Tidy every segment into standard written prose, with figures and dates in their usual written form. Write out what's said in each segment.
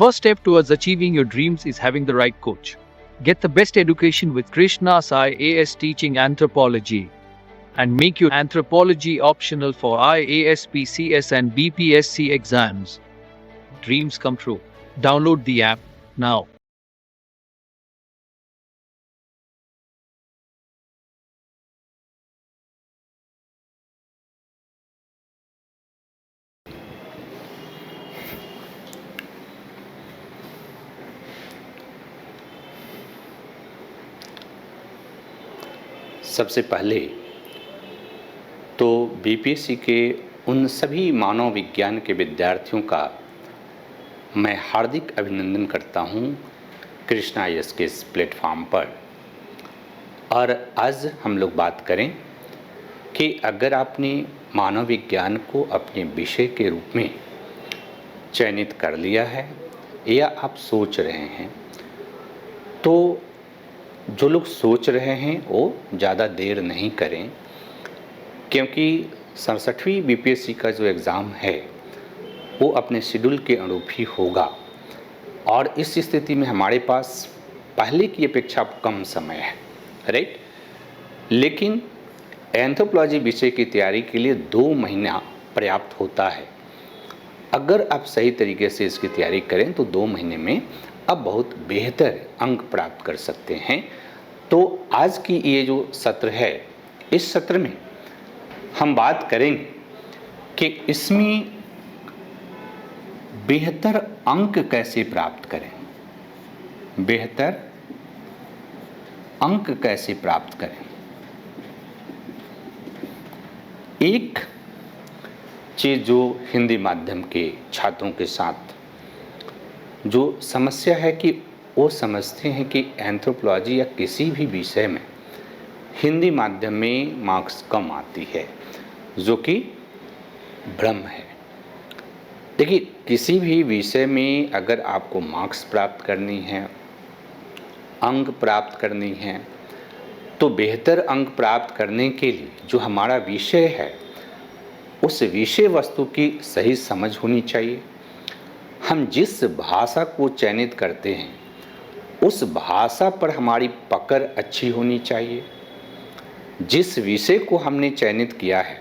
first step towards achieving your dreams is having the right coach. Get the best education with Krishna Sai AS teaching anthropology and make your anthropology optional for IAS, PCS and BPSC exams. Dreams come true. Download the app now. सबसे पहले तो BPSC के उन सभी मानव विज्ञान के विद्यार्थियों का मैं हार्दिक अभिनंदन करता हूं कृष्णा यस के इस प्लेटफॉर्म पर। और आज हम लोग बात करें कि अगर आपने मानव विज्ञान को अपने विषय के रूप में चयनित कर लिया है या आप सोच रहे हैं, तो जो लोग सोच रहे हैं वो ज़्यादा देर नहीं करें, क्योंकि 67वीं बीपीएससी का जो एग्ज़ाम है वो अपने शेड्यूल के अनुरूप ही होगा। और इस स्थिति में हमारे पास पहले की अपेक्षा कम समय है, राइट। लेकिन एंथ्रोपोलॉजी विषय की तैयारी के लिए 2 महीना पर्याप्त होता है। अगर आप सही तरीके से इसकी तैयारी करें तो 2 महीने में आप बहुत बेहतर अंक प्राप्त कर सकते हैं। तो आज की ये जो सत्र है, इस सत्र में हम बात करेंगे कि इसमें बेहतर अंक कैसे प्राप्त करें, बेहतर अंक कैसे प्राप्त करें। एक चीज़ जो हिंदी माध्यम के छात्रों के साथ जो समस्या है कि वो समझते हैं कि एंथ्रोपोलॉजी या किसी भी विषय में हिंदी माध्यम में मार्क्स कम आती है, जो कि भ्रम है। देखिए, किसी भी विषय में अगर आपको मार्क्स प्राप्त करनी है, अंक प्राप्त करनी है, तो बेहतर अंक प्राप्त करने के लिए जो हमारा विषय है उस विषय वस्तु की सही समझ होनी चाहिए। हम जिस भाषा को चयनित करते हैं उस भाषा पर हमारी पकड़ अच्छी होनी चाहिए। जिस विषय को हमने चयनित किया है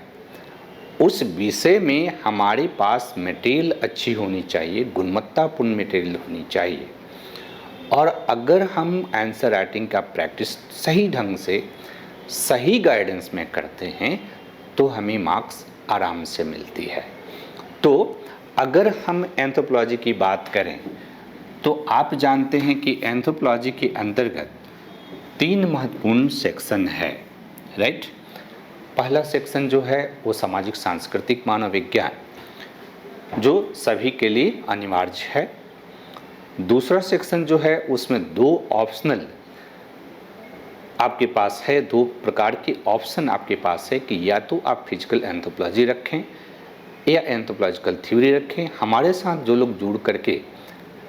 उस विषय में हमारे पास मटेरियल अच्छी होनी चाहिए, गुणवत्तापूर्ण मटेरियल होनी चाहिए। और अगर हम आंसर राइटिंग का प्रैक्टिस सही ढंग से सही गाइडेंस में करते हैं तो हमें मार्क्स आराम से मिलती है। तो अगर हम एंथ्रोपोलॉजी की बात करें तो आप जानते हैं कि एंथ्रोपोलॉजी के अंतर्गत 3 महत्वपूर्ण सेक्शन है, राइट। पहला सेक्शन जो है वो सामाजिक सांस्कृतिक मानव विज्ञान, जो सभी के लिए अनिवार्य है। दूसरा सेक्शन जो है उसमें 2 ऑप्शनल आपके पास है, 2 प्रकार के ऑप्शन आपके पास है कि या तो आप फिजिकल एंथ्रोपोलॉजी रखें या एंथ्रोपोलॉजिकल थ्योरी रखें। हमारे साथ जो लोग जुड़ करके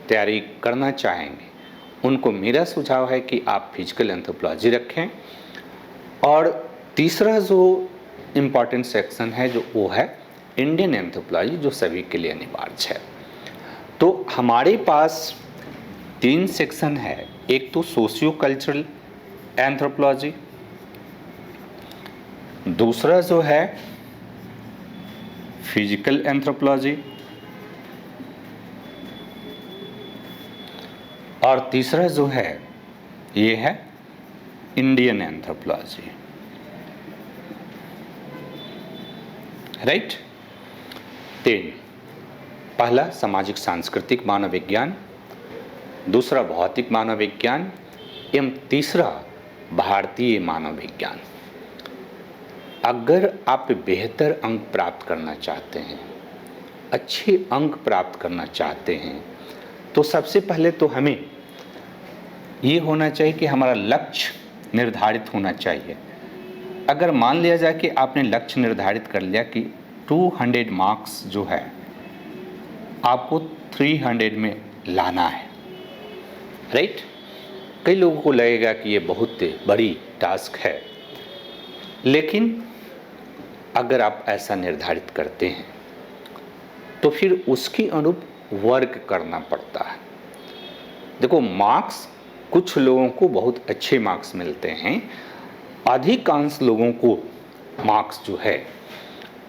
तैयारी करना चाहेंगे उनको मेरा सुझाव है कि आप फिजिकल एंथ्रोपोलॉजी रखें। और तीसरा जो इम्पॉर्टेंट सेक्शन है जो वो है इंडियन एंथ्रोपोलॉजी, जो सभी के लिए अनिवार्य है। तो हमारे पास 3 सेक्शन है। एक तो सोशियो कल्चरल एंथ्रोपोलॉजी, दूसरा जो है फिजिकल एंथ्रोपोलॉजी और तीसरा जो है ये है इंडियन एंथ्रोपोलॉजी, राइट। 3, पहला सामाजिक सांस्कृतिक मानव विज्ञान, दूसरा भौतिक मानव विज्ञान एवं तीसरा भारतीय मानव विज्ञान। अगर आप बेहतर अंक प्राप्त करना चाहते हैं, अच्छे अंक प्राप्त करना चाहते हैं, तो सबसे पहले तो हमें ये होना चाहिए कि हमारा लक्ष्य निर्धारित होना चाहिए। अगर मान लिया जाए कि आपने लक्ष्य निर्धारित कर लिया कि 200 मार्क्स जो है आपको 300 में लाना है, राइट। कई लोगों को लगेगा कि ये बहुत बड़ी टास्क है, लेकिन अगर आप ऐसा निर्धारित करते हैं तो फिर उसके अनुरूप वर्क करना पड़ता है। देखो, मार्क्स कुछ लोगों को बहुत अच्छे मार्क्स मिलते हैं, अधिकांश लोगों को मार्क्स जो है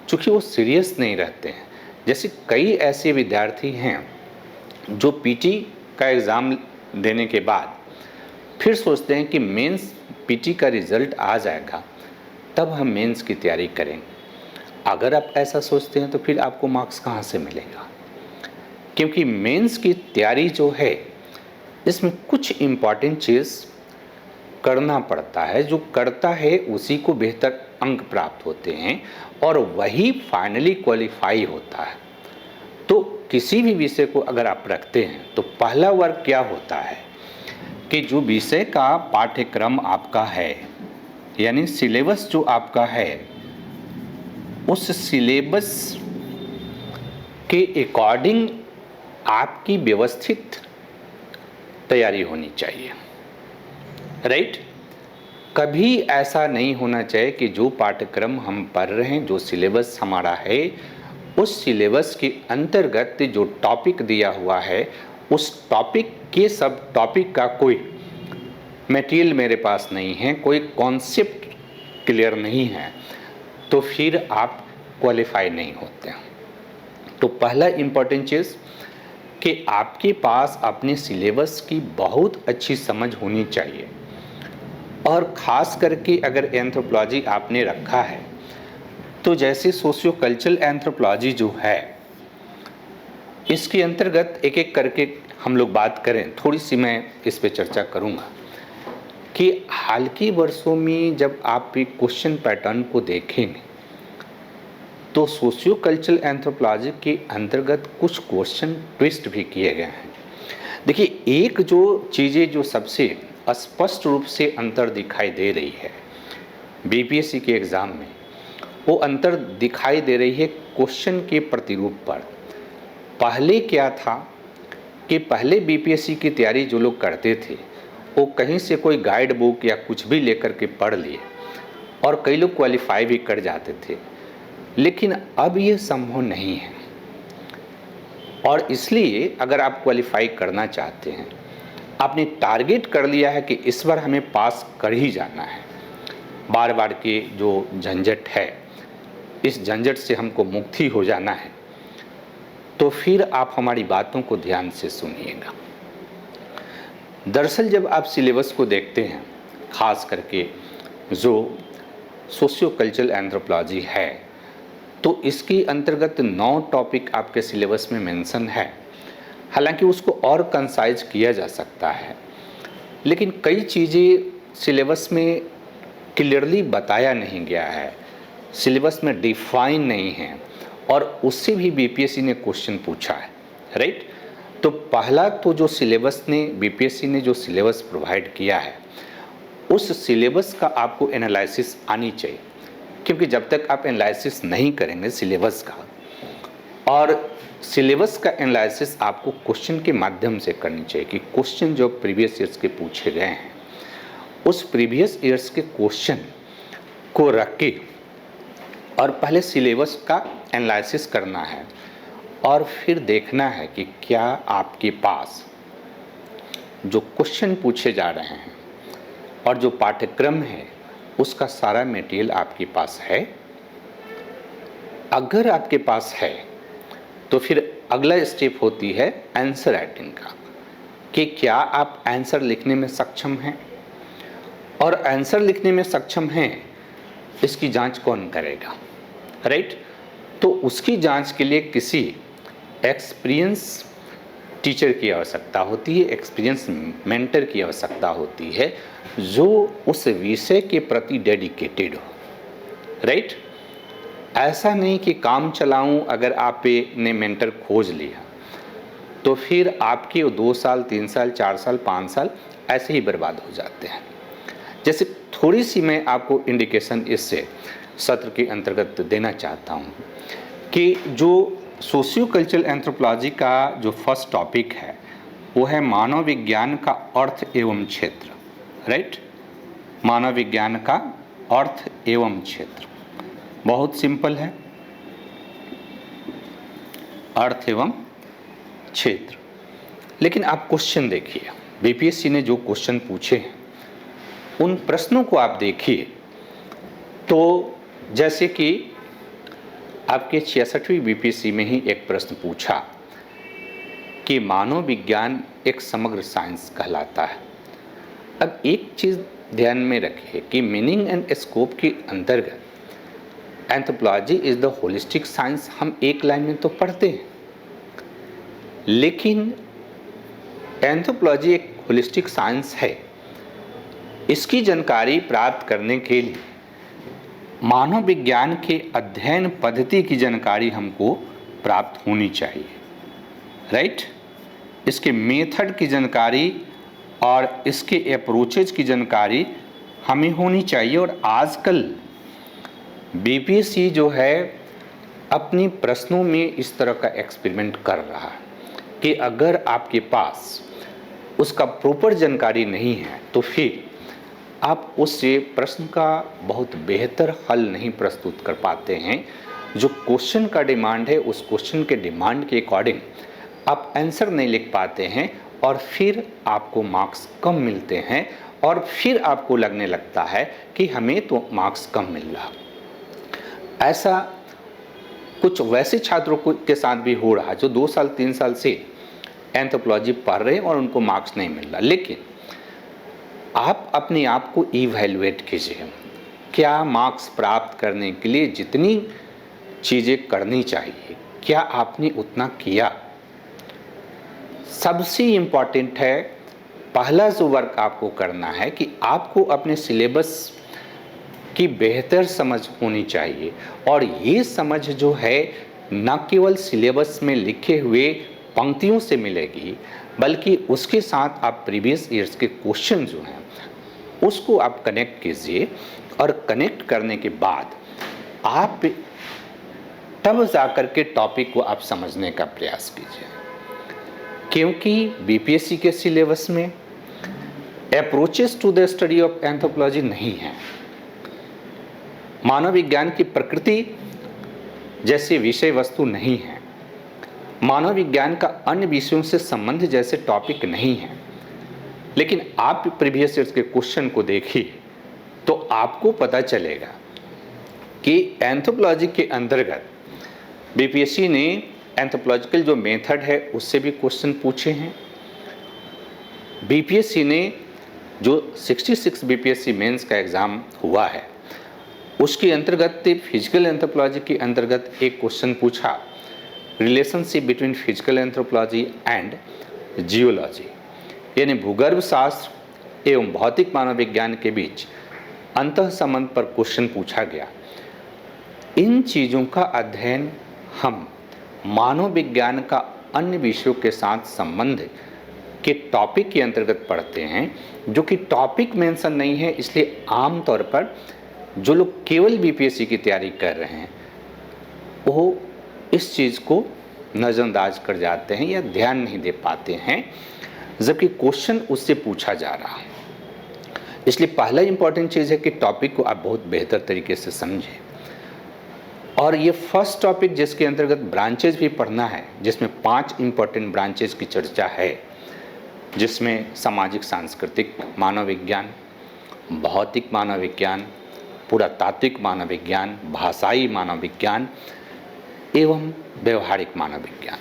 चूँकि वो सीरियस नहीं रहते हैं। जैसे कई ऐसे विद्यार्थी हैं जो पीटी का एग्ज़ाम देने के बाद फिर सोचते हैं कि मेंस पीटी का रिज़ल्ट आ जाएगा तब हम मेंस की तैयारी करेंगे। अगर आप ऐसा सोचते हैं तो फिर आपको मार्क्स कहाँ से मिलेगा? क्योंकि मेंस की तैयारी जो है इसमें कुछ इम्पॉर्टेंट चीज़ करना पड़ता है, जो करता है उसी को बेहतर अंक प्राप्त होते हैं और वही फाइनली क्वालिफाई होता है। तो किसी भी विषय को अगर आप रखते हैं तो पहला वर्ग क्या होता है कि जो विषय का पाठ्यक्रम आपका है, यानी सिलेबस जो आपका है, उस सिलेबस के अकॉर्डिंग आपकी व्यवस्थित तैयारी होनी चाहिए, राइट? कभी ऐसा नहीं होना चाहिए कि जो पाठ्यक्रम हम पढ़ रहे हैं, जो सिलेबस हमारा है, उस सिलेबस के अंतर्गत जो टॉपिक दिया हुआ है, उस टॉपिक के सब टॉपिक का कोई मटेरियल मेरे पास नहीं है, कोई कॉन्सेप्ट क्लियर नहीं है, तो फिर आप क्वालिफाई नहीं होते हैं। तो पहला इम्पॉर्टेंट चीज़ कि आपके पास अपने सिलेबस की बहुत अच्छी समझ होनी चाहिए, और ख़ास करके अगर एंथ्रोपोलॉजी आपने रखा है तो जैसे सोशियो कल्चरल एंथ्रोपोलॉजी जो है, इसके अंतर्गत एक एक करके हम लोग बात करें, थोड़ी सी मैं इस पे चर्चा करूँगा कि हाल के वर्षों में जब आप एक क्वेश्चन पैटर्न को देखेंगे तो सोशियो कल्चरल एंथ्रोपोलॉजी के अंतर्गत कुछ क्वेश्चन ट्विस्ट भी किए गए हैं। देखिए, एक जो चीज़ें जो सबसे स्पष्ट रूप से अंतर दिखाई दे रही है बीपीएससी के एग्ज़ाम में, वो अंतर दिखाई दे रही है क्वेश्चन के प्रतिरूप पर। पहले क्या था कि पहले बीपीएससी की तैयारी जो लोग करते थे वो कहीं से कोई गाइड बुक या कुछ भी लेकर के पढ़ लिए और कई लोग क्वालिफाई भी कर जाते थे, लेकिन अब ये संभव नहीं है। और इसलिए अगर आप क्वालिफाई करना चाहते हैं, आपने टारगेट कर लिया है कि इस बार हमें पास कर ही जाना है, बार बार के जो झंझट है, इस झंझट से हमको मुक्ति हो जाना है, तो फिर आप हमारी बातों को ध्यान से सुनिएगा। दरअसल जब आप सिलेबस को देखते हैं, ख़ास करके जो सोशियो कल्चरल एंथ्रोपोलॉजी है, तो इसके अंतर्गत 9 टॉपिक आपके सिलेबस में मेंशन है। हालांकि उसको और कंसाइज किया जा सकता है, लेकिन कई चीज़ें सिलेबस में क्लियरली बताया नहीं गया है, सिलेबस में डिफाइन नहीं है, और उससे भी बीपीएससी ने क्वेश्चन पूछा है, राइट? तो पहला तो जो सिलेबस ने बीपीएससी ने जो सिलेबस प्रोवाइड किया है, उस सिलेबस का आपको एनालिसिस आनी चाहिए, क्योंकि जब तक आप एनालिसिस नहीं करेंगे सिलेबस का, और सिलेबस का एनालिसिस आपको क्वेश्चन के माध्यम से करनी चाहिए कि क्वेश्चन जो प्रीवियस ईयर्स के पूछे गए हैं, उस प्रीवियस ईयर्स के क्वेश्चन को रख के और पहले सिलेबस का एनालिसिस करना है, और फिर देखना है कि क्या आपके पास जो क्वेश्चन पूछे जा रहे हैं और जो पाठ्यक्रम है उसका सारा मटेरियल आपके पास है। अगर आपके पास है तो फिर अगला स्टेप होती है आंसर राइटिंग का, कि क्या आप आंसर लिखने में सक्षम हैं, और आंसर लिखने में सक्षम हैं इसकी जांच कौन करेगा, राइट? तो उसकी जांच के लिए किसी एक्सपीरियंस टीचर की आवश्यकता होती है, एक्सपीरियंस मेंटर की आवश्यकता होती है, जो उस विषय के प्रति डेडिकेटेड हो, राइट? ऐसा नहीं कि काम चलाऊं, अगर आपने मेंटर खोज लिया तो फिर आपके 2 साल 3 साल 4 साल 5 साल ऐसे ही बर्बाद हो जाते हैं। जैसे थोड़ी सी मैं आपको इंडिकेशन इससे सत्र के अंतर्गत देना चाहता हूं कि जो सोशियो कल्चरल एंथ्रोपोलॉजी का जो फर्स्ट टॉपिक है वो है मानव विज्ञान का अर्थ एवं क्षेत्र, राइट? मानव विज्ञान का अर्थ एवं क्षेत्र बहुत सिंपल है, अर्थ एवं क्षेत्र। लेकिन आप क्वेश्चन देखिए, बीपीएससी ने जो क्वेश्चन पूछे हैं उन प्रश्नों को आप देखिए तो जैसे कि आपके 66वीं बीपीएससी में ही एक प्रश्न पूछा कि मानव विज्ञान एक समग्र साइंस कहलाता है। अब एक चीज़ ध्यान में रखिए कि मीनिंग एंड स्कोप के अंतर्गत anthropology is the holistic science हम एक लाइन में तो पढ़ते हैं, लेकिन एंथ्रोपोलॉजी एक होलिस्टिक साइंस है। इसकी जानकारी प्राप्त करने के लिए मानव विज्ञान के अध्ययन पद्धति की जानकारी हमको प्राप्त होनी चाहिए, राइट। इसके मेथड की जानकारी और इसके अप्रोचेज की जानकारी हमें होनी चाहिए। और आजकल बीपीएससी जो है अपनी प्रश्नों में इस तरह का एक्सपेरिमेंट कर रहा है कि अगर आपके पास उसका प्रॉपर जानकारी नहीं है तो फिर आप उससे प्रश्न का बहुत बेहतर हल नहीं प्रस्तुत कर पाते हैं। जो क्वेश्चन का डिमांड है उस क्वेश्चन के डिमांड के अकॉर्डिंग आप आंसर नहीं लिख पाते हैं और फिर आपको मार्क्स कम मिलते हैं और फिर आपको लगने लगता है कि हमें तो मार्क्स कम मिल रहा। ऐसा कुछ वैसे छात्रों के साथ भी हो रहा है जो 2 साल 3 साल से एंथ्रोपोलॉजी पढ़ रहे हैं और उनको मार्क्स नहीं मिल रहा। लेकिन आप अपने आप को इवैल्यूएट कीजिए, क्या मार्क्स प्राप्त करने के लिए जितनी चीज़ें करनी चाहिए क्या आपने उतना किया। सबसे इम्पॉर्टेंट है पहला जो वर्क आपको करना है कि आपको अपने सिलेबस की बेहतर समझ होनी चाहिए। और ये समझ जो है न केवल सिलेबस में लिखे हुए पंक्तियों से मिलेगी बल्कि उसके साथ आप प्रीवियस ईयर्स के क्वेश्चन जो हैं उसको आप कनेक्ट कीजिए। और कनेक्ट करने के बाद आप तब जाकर के टॉपिक को आप समझने का प्रयास कीजिए, क्योंकि बीपीएससी के सिलेबस में approaches to the study of anthropology नहीं है। मानव विज्ञान की प्रकृति जैसे विषय वस्तु नहीं है, मानव विज्ञान का अन्य विषयों से संबंध जैसे टॉपिक नहीं है। लेकिन आप प्रीवियस ईयर्स के क्वेश्चन को देखिए तो आपको पता चलेगा कि एंथ्रोपोलॉजी के अंतर्गत बीपीएससी ने एंथ्रोपोलॉजिकल जो मेथड है उससे भी क्वेश्चन पूछे हैं। बीपीएससी ने जो 66 बीपीएससी मेंस का एग्ज़ाम हुआ है उसके अंतर्गत फिजिकल एंथ्रोपोलॉजी के अंतर्गत एक क्वेश्चन पूछा, relationship between physical anthropology and geology, यानी भूगर्भ शास्त्र एवं भौतिक मानव विज्ञान के बीच अंतः संबंध पर क्वेश्चन पूछा गया। इन चीज़ों का अध्ययन हम मानव विज्ञान का अन्य विषयों के साथ संबंध के टॉपिक के अंतर्गत पढ़ते हैं, जो कि टॉपिक मेंशन नहीं है। इसलिए आमतौर पर जो लोग केवल बीपीएससी की तैयारी कर रहे हैं वो इस चीज़ को नज़रअंदाज कर जाते हैं या ध्यान नहीं दे पाते हैं, जबकि क्वेश्चन उससे पूछा जा रहा है। इसलिए पहला इंपॉर्टेंट चीज़ है कि टॉपिक को आप बहुत बेहतर तरीके से समझें। और ये फर्स्ट टॉपिक जिसके अंतर्गत ब्रांचेज भी पढ़ना है, जिसमें 5 इंपॉर्टेंट ब्रांचेज की चर्चा है, जिसमें सामाजिक सांस्कृतिक मानव विज्ञान, भौतिक मानव विज्ञान, पुरातात्विक मानव विज्ञान, भाषाई मानव विज्ञान एवं व्यवहारिक मानव विज्ञान।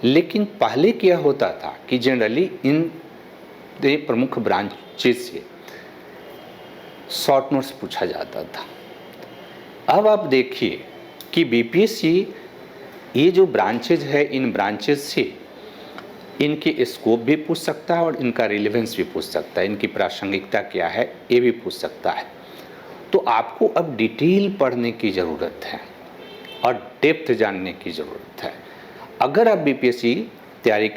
लेकिन पहले क्या होता था कि जनरली इन प्रमुख ब्रांचेज से शॉर्ट नोट्स पूछा जाता था। अब आप देखिए कि बीपीएससी ये जो ब्रांचेज है इन ब्रांचेज से इनके स्कोप भी पूछ सकता है और इनका रिलेवेंस भी पूछ सकता है, इनकी प्रासंगिकता क्या है ये भी पूछ सकता है। तो आपको अब डिटेल पढ़ने की ज़रूरत है और डेप्थ जानने की ज़रूरत है। अगर आप बीपीएससी तैयारी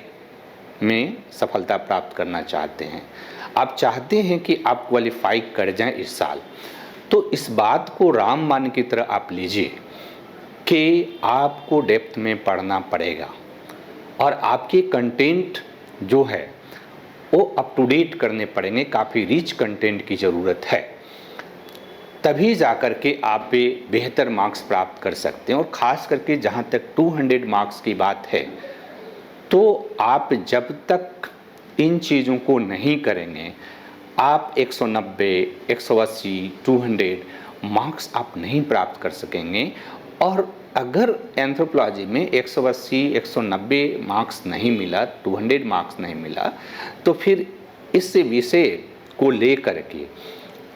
में सफलता प्राप्त करना चाहते हैं, आप चाहते हैं कि आप क्वालिफाई कर जाएं इस साल, तो इस बात को रामबाण की तरह आप लीजिए कि आपको डेप्थ में पढ़ना पड़ेगा और आपके कंटेंट जो है वो अप टू डेट करने पड़ेंगे। काफ़ी रिच कंटेंट की ज़रूरत है, तभी जाकर के आप पे बेहतर मार्क्स प्राप्त कर सकते हैं। और ख़ास करके जहाँ तक 200 मार्क्स की बात है, तो आप जब तक इन चीज़ों को नहीं करेंगे, आप 190, 180, 200 मार्क्स आप नहीं प्राप्त कर सकेंगे। और अगर एंथ्रोपोलॉजी में 180, 190 मार्क्स नहीं मिला, 200 मार्क्स नहीं मिला, तो फिर इस विषय को लेकर के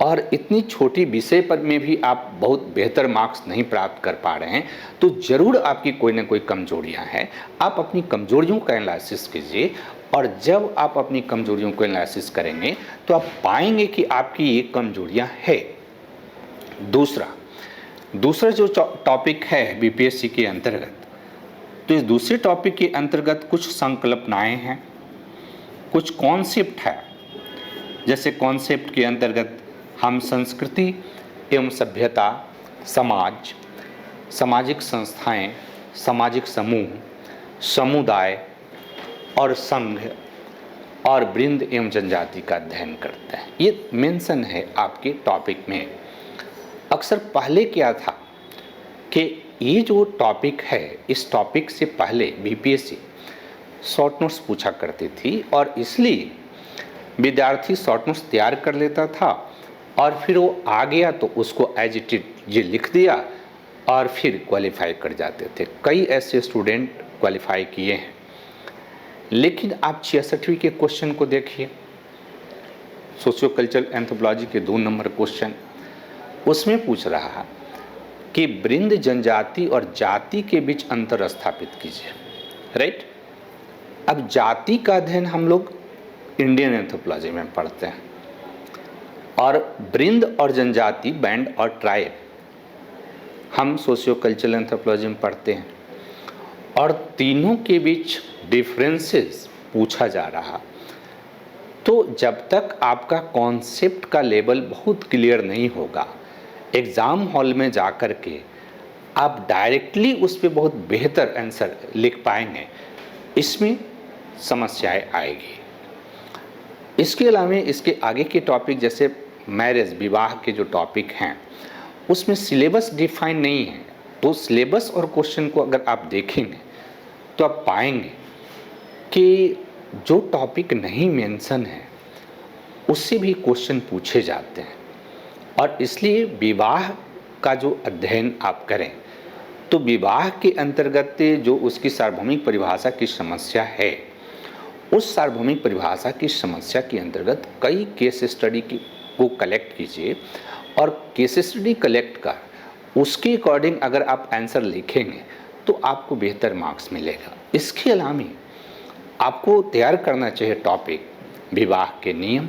और इतनी छोटी विषय पर में भी आप बहुत बेहतर मार्क्स नहीं प्राप्त कर पा रहे हैं, तो ज़रूर आपकी कोई ना कोई कमजोरियां हैं। आप अपनी कमजोरियों का एनालिसिस कीजिए, और जब आप अपनी कमजोरियों को एनालिसिस करेंगे तो आप पाएंगे कि आपकी ये कमजोरियां है। दूसरा जो टॉपिक है बीपीएससी के अंतर्गत, तो इस दूसरे टॉपिक के अंतर्गत कुछ संकल्पनाएं हैं, कुछ कॉन्सेप्ट है। जैसे कॉन्सेप्ट के अंतर्गत हम संस्कृति एवं सभ्यता, समाज, सामाजिक संस्थाएं, सामाजिक समूह, समुदाय और संघ और वृंद एवं जनजाति का अध्ययन करते हैं। ये मेंशन है आपके टॉपिक में। अक्सर पहले क्या था कि ये जो टॉपिक है, इस टॉपिक से पहले बीपीएससी शॉर्ट नोट्स पूछा करती थी, और इसलिए विद्यार्थी शॉर्ट नोट्स तैयार कर लेता था और फिर वो आ गया तो उसको एज इट इज ये लिख दिया और फिर क्वालिफाई कर जाते थे। कई ऐसे स्टूडेंट क्वालिफाई किए हैं। लेकिन आप 66वीं के क्वेश्चन को देखिए, सोशियो कल्चरल एंथ्रोपोलॉजी के 2 नंबर क्वेश्चन, उसमें पूछ रहा है कि वृंद, जनजाति और जाति के बीच अंतर स्थापित कीजिए। राइट। अब जाति का अध्ययन हम लोग इंडियन एंथ्रोपोलॉजी में पढ़ते हैं, और वृंद और जनजाति, बैंड और ट्राइब, हम सोशियो कल्चरल एंथ्रोपोलॉजी में पढ़ते हैं। और तीनों के बीच डिफरेंसेस पूछा जा रहा। तो जब तक आपका कॉन्सेप्ट का लेवल बहुत क्लियर नहीं होगा, एग्ज़ाम हॉल में जा कर के आप डायरेक्टली उस पर बहुत बेहतर आंसर लिख पाएंगे, इसमें समस्याएं आएगी। इसके अलावा इसके आगे के टॉपिक जैसे मैरिज, विवाह के जो टॉपिक हैं, उसमें सिलेबस डिफाइन नहीं है। तो सिलेबस और क्वेश्चन को अगर आप देखेंगे तो आप पाएंगे कि जो टॉपिक नहीं मेंशन है उससे भी क्वेश्चन पूछे जाते हैं। और इसलिए विवाह का जो अध्ययन आप करें, तो विवाह के अंतर्गत जो उसकी सार्वभौमिक परिभाषा की समस्या है, उस सार्वभौमिक परिभाषा की समस्या के अंतर्गत कई केस स्टडी को कलेक्ट कीजिए, और केस स्टडी कलेक्ट कर उसके अकॉर्डिंग अगर आप आंसर लिखेंगे तो आपको बेहतर मार्क्स मिलेगा। इसके अलावा आपको तैयार करना चाहिए टॉपिक विवाह के नियम,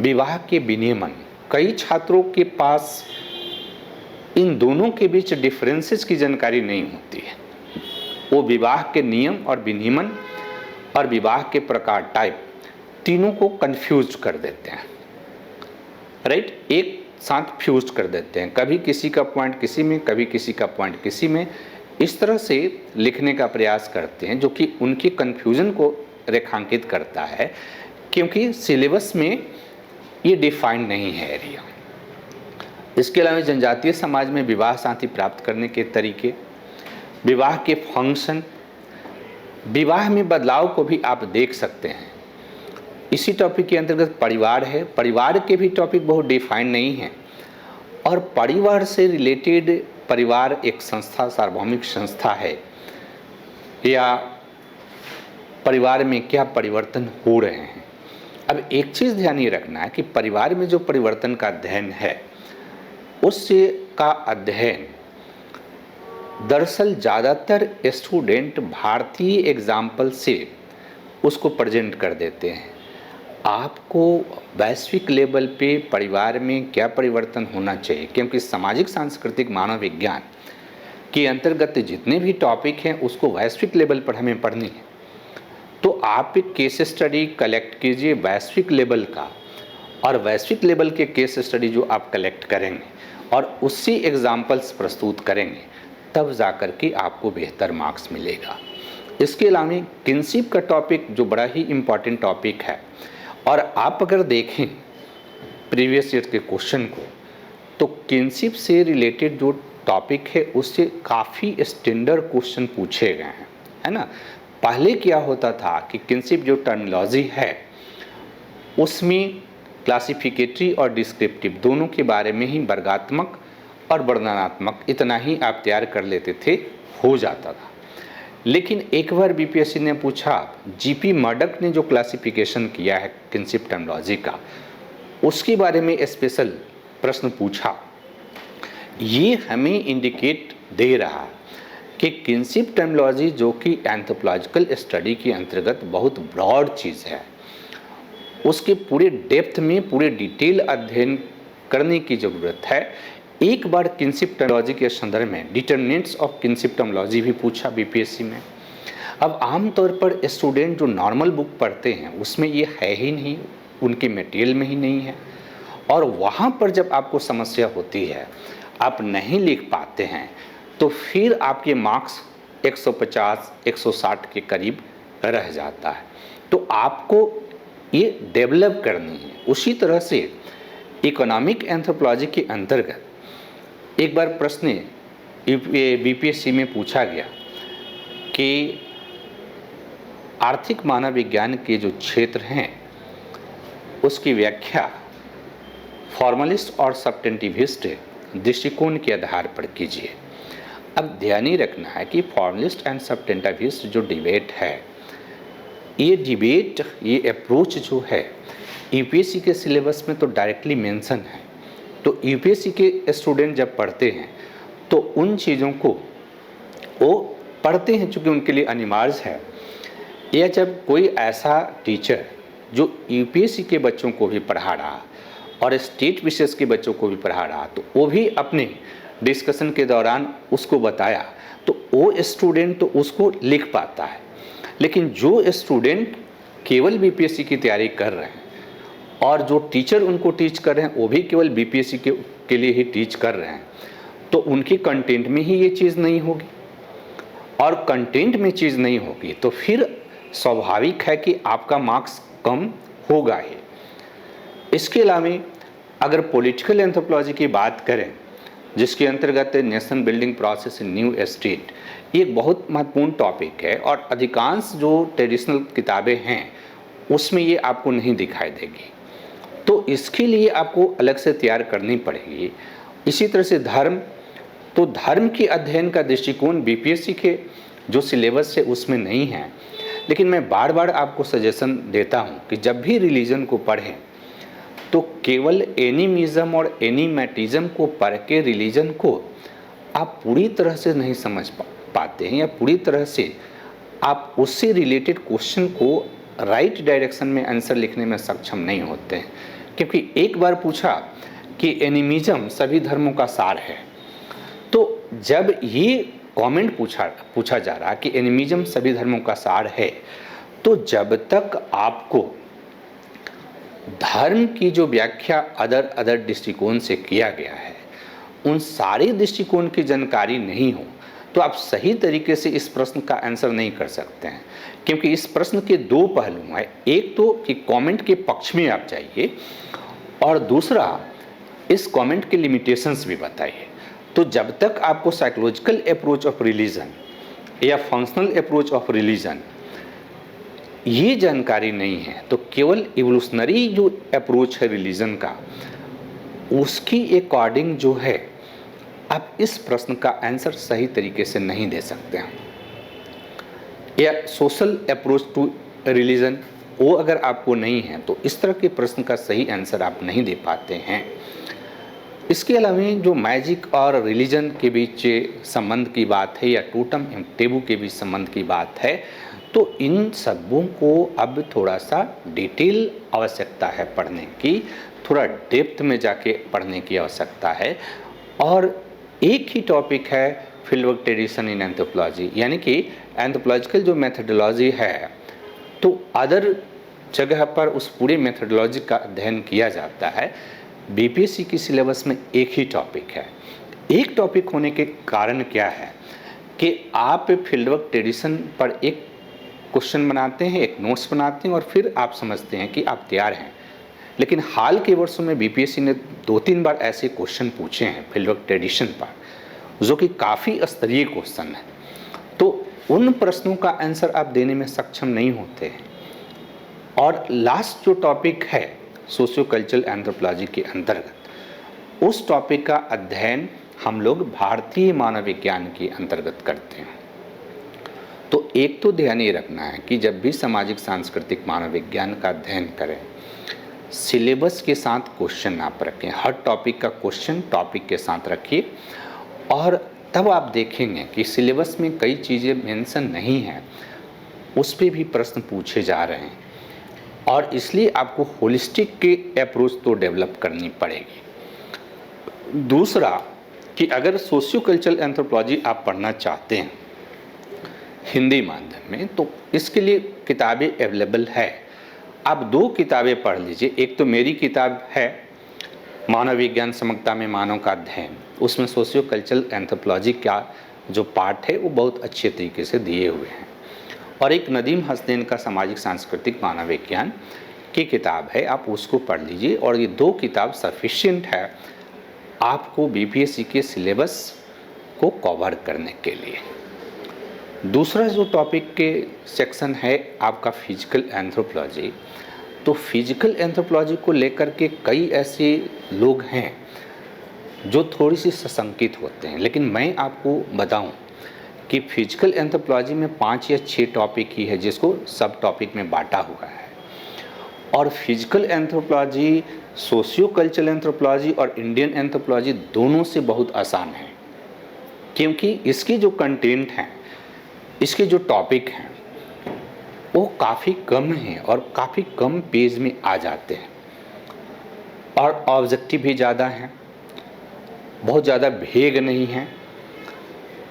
विवाह के विनियमन। कई छात्रों के पास इन दोनों के बीच डिफरेंसेस की जानकारी नहीं होती है। वो विवाह के नियम और विनियमन और विवाह के प्रकार, टाइप, तीनों को कंफ्यूज कर देते हैं। राइट, एक साथ फ्यूज कर देते हैं। कभी किसी का पॉइंट किसी में, कभी किसी का पॉइंट किसी में, इस तरह से लिखने का प्रयास करते हैं, जो कि उनकी कन्फ्यूजन को रेखांकित करता है, क्योंकि सिलेबस में ये डिफाइंड नहीं है एरिया। इसके अलावा जनजातीय समाज में विवाह शांति प्राप्त करने के तरीके, विवाह के फंक्शन, विवाह में बदलाव को भी आप देख सकते हैं। इसी टॉपिक के अंतर्गत परिवार है। परिवार के भी टॉपिक बहुत डिफाइंड नहीं है, और परिवार से रिलेटेड, परिवार एक संस्था, सार्वभौमिक संस्था है, या परिवार में क्या परिवर्तन हो रहे हैं। अब एक चीज़ ध्यान ये रखना है कि परिवार में जो परिवर्तन का अध्ययन है, उससे का अध्ययन दरअसल ज़्यादातर स्टूडेंट भारतीय एग्जाम्पल से उसको प्रेजेंट कर देते हैं। आपको वैश्विक लेवल पे परिवार में क्या परिवर्तन होना चाहिए, क्योंकि सामाजिक, सांस्कृतिक, मानव विज्ञान के अंतर्गत जितने भी टॉपिक हैं उसको वैश्विक लेवल पर हमें पढ़नी है। तो आप एक केस स्टडी कलेक्ट कीजिए वैश्विक लेवल का, और वैश्विक लेवल के केस स्टडी जो आप कलेक्ट करेंगे और उससे एग्जाम्पल्स प्रस्तुत करेंगे, तब जाकर के आपको बेहतर मार्क्स मिलेगा। इसके अलावा किनशिप का टॉपिक जो बड़ा ही इम्पॉर्टेंट टॉपिक है, और आप अगर देखें प्रीवियस ईयर के क्वेश्चन को, तो किनशिप से रिलेटेड जो टॉपिक है उससे काफ़ी स्टैंडर्ड क्वेश्चन पूछे गए हैं, है ना। पहले क्या होता था कि किनशिप जो टर्मिनोलॉजी है उसमें क्लासिफिकेटरी और डिस्क्रिप्टिव दोनों के बारे में ही वर्गात्मक और वर्णनात्मक इतना ही आप तैयार कर लेते थे, हो जाता था। लेकिन एक बार बीपीएससी ने पूछा, जीपी मर्डक ने जो क्लासिफिकेशन किया है किनशिप टर्मिनोलॉजी का, उसके बारे में स्पेशल प्रश्न पूछा। ये हमें इंडिकेट दे रहा कि किनशिप टर्मिनोलॉजी जो कि एंथ्रोपोलॉजिकल स्टडी के अंतर्गत बहुत ब्रॉड चीज़ है, उसके पूरे डेप्थ में पूरे डिटेल अध्ययन करने की ज़रूरत है। एक बार किनशिप टर्मिनोलॉजी के संदर्भ में डिटर्मिनेंट्स ऑफ किनशिप टर्मिनोलॉजी भी पूछा बीपीएससी में। अब आमतौर पर स्टूडेंट जो नॉर्मल बुक पढ़ते हैं उसमें ये है ही नहीं, उनके मटेरियल में ही नहीं है, और वहाँ पर जब आपको समस्या होती है, आप नहीं लिख पाते हैं, तो फिर आपके मार्क्स 150 160 के करीब रह जाता है। तो आपको ये डेवलप करनी है। उसी तरह से इकोनॉमिक एंथ्रोपोलॉजी के अंतर्गत एक बार प्रश्न बीपीएससी में पूछा गया कि आर्थिक मानव विज्ञान के जो क्षेत्र हैं उसकी व्याख्या फॉर्मलिस्ट और सब्टेंटिविस्ट दृष्टिकोण के आधार पर कीजिए। अब ध्यान ही रखना है कि फॉर्मलिस्ट एंड सब्टेंटिविस्ट जो डिबेट है, ये डिबेट, ये अप्रोच जो है यूपीएससी के सिलेबस में तो डायरेक्टली मेंशन है। तो यूपीएससी के स्टूडेंट जब पढ़ते हैं तो उन चीज़ों को वो पढ़ते हैं चूँकि उनके लिए अनिवार्य है। या जब कोई ऐसा टीचर जो यूपीएससी के बच्चों को भी पढ़ा रहा और स्टेट विशेष के बच्चों को भी पढ़ा रहा, तो वो भी अपने डिस्कशन के दौरान उसको बताया, तो वो स्टूडेंट तो उसको लिख पाता है। लेकिन जो स्टूडेंट केवल बीपीएससी की तैयारी कर रहे हैं और जो टीचर उनको टीच कर रहे हैं वो भी केवल बीपीएससी के लिए ही टीच कर रहे हैं, तो उनके कंटेंट में ही ये चीज़ नहीं होगी, और कंटेंट में चीज़ नहीं होगी तो फिर स्वाभाविक है कि आपका मार्क्स कम होगा ही। इसके अलावा अगर पॉलिटिकल एंथ्रोपोलॉजी की बात करें, जिसके अंतर्गत nation building process in new state, ये एक बहुत महत्वपूर्ण टॉपिक है और अधिकांश जो ट्रेडिशनल किताबें हैं उसमें ये आपको नहीं दिखाई देगी। तो इसके लिए आपको अलग से तैयार करनी पड़ेगी। इसी तरह से धर्म, तो धर्म के अध्ययन का दृष्टिकोण बीपीएससी के जो सिलेबस है उसमें नहीं है। लेकिन मैं बार बार आपको सजेशन देता हूँ कि जब भी रिलीजन को पढ़ें तो केवल एनिमिज्म और एनिमेटिज्म को पढ़ के रिलीजन को आप पूरी तरह से नहीं समझ पाते हैं, या पूरी तरह से आप उससे रिलेटेड क्वेश्चन को राइट डायरेक्शन में आंसर लिखने में सक्षम नहीं होते हैं। क्योंकि एक बार पूछा कि एनिमिज्म सभी धर्मों का सार है, तो जब ये कमेंट पूछा जा रहा कि एनिमिज्म सभी धर्मों का सार है, तो जब तक आपको धर्म की जो व्याख्या अदर दृष्टिकोण से किया गया है उन सारे दृष्टिकोण की जानकारी नहीं हो, तो आप सही तरीके से इस प्रश्न का आंसर नहीं कर सकते हैं। क्योंकि इस प्रश्न के दो पहलू हैं, एक तो कि कमेंट के पक्ष में आप जाइए और दूसरा इस कमेंट के लिमिटेशंस भी बताइए। तो जब तक आपको साइकोलॉजिकल अप्रोच ऑफ रिलीजन या फंक्शनल अप्रोच ऑफ रिलीजन ये जानकारी नहीं है, तो केवल इवोल्यूशनरी जो अप्रोच है रिलीजन का, उसकी अकॉर्डिंग जो है आप इस प्रश्न का आंसर सही तरीके से नहीं दे सकते हैं। या सोशल अप्रोच टू रिलीजन, वो अगर आपको नहीं है तो इस तरह के प्रश्न का सही आंसर आप नहीं दे पाते हैं। इसके अलावा जो मैजिक और रिलीजन के बीच संबंध की बात है या टोटम एंड टेबू के बीच संबंध की बात है, तो इन सबों को अब थोड़ा सा डिटेल आवश्यकता है पढ़ने की, थोड़ा डेप्थ में जाके पढ़ने की आवश्यकता है। और एक ही टॉपिक है फील्डवर्क ट्रेडिशन इन एंथ्रोपोलॉजी, यानी कि एंथ्रोपोलॉजिकल जो मेथडोलॉजी है, तो अदर जगह पर उस पूरे मेथडोलॉजी का अध्ययन किया जाता है। बीपीएससी की सिलेबस में एक ही टॉपिक है। एक टॉपिक होने के कारण क्या है कि आप फील्डवर्क ट्रेडिशन पर एक क्वेश्चन बनाते हैं, एक नोट्स बनाते हैं और फिर आप समझते हैं कि आप तैयार हैं। लेकिन हाल के वर्षों में बीपीएससी ने 2-3 बार ऐसे क्वेश्चन पूछे हैं फील्डवर्क ट्रेडिशन पर, जो कि काफ़ी स्तरीय क्वेश्चन है। तो उन प्रश्नों का आंसर आप देने में सक्षम नहीं होते हैं। और लास्ट जो टॉपिक है सोशियो कल्चरल एंथ्रोपोलॉजी के अंतर्गत, उस टॉपिक का अध्ययन हम लोग भारतीय मानव विज्ञान के अंतर्गत करते हैं। तो एक तो ध्यान ये रखना है कि जब भी सामाजिक सांस्कृतिक मानव विज्ञान का अध्ययन करें, सिलेबस के साथ क्वेश्चन आप रखें। हर टॉपिक का क्वेश्चन टॉपिक के साथ रखिए, और तब आप देखेंगे कि सिलेबस में कई चीज़ें मेंशन नहीं हैं, उस पर भी प्रश्न पूछे जा रहे हैं। और इसलिए आपको होलिस्टिक के अप्रोच तो डेवलप करनी पड़ेगी। दूसरा कि अगर सोशियो कल्चरल एंथ्रोपोलॉजी आप पढ़ना चाहते हैं हिंदी माध्यम में, तो इसके लिए किताबें अवेलेबल है। आप 2 किताबें पढ़ लीजिए। एक तो मेरी किताब है मानव विज्ञान समग्रता में मानव का अध्ययन, उसमें सोशियो कल्चरल एंथ्रोपोलॉजी का जो पार्ट है वो बहुत अच्छे तरीके से दिए हुए हैं। और एक नदीम हसनैन का सामाजिक सांस्कृतिक मानव विज्ञान की किताब है, आप उसको पढ़ लीजिए। और ये 2 किताब सफिशिएंट है आपको बीपीएससी के सिलेबस को कवर करने के लिए। दूसरा जो टॉपिक के सेक्शन है आपका फिजिकल एंथ्रोपोलॉजी, तो फिजिकल एंथ्रोपोलॉजी को लेकर के कई ऐसे लोग हैं जो थोड़ी सी सशंकित होते हैं। लेकिन मैं आपको बताऊं कि फिजिकल एंथ्रोपोलॉजी में 5 या 6 टॉपिक ही है जिसको सब टॉपिक में बांटा हुआ है। और physical anthropology, socio cultural anthropology और इंडियन एंथ्रोपोलॉजी दोनों से बहुत आसान है, क्योंकि इसकी जो कंटेंट हैं, इसके जो टॉपिक हैं वो काफ़ी कम हैं और काफ़ी कम पेज में आ जाते हैं, और ऑब्जेक्टिव भी ज़्यादा हैं, बहुत ज़्यादा भेग नहीं हैं।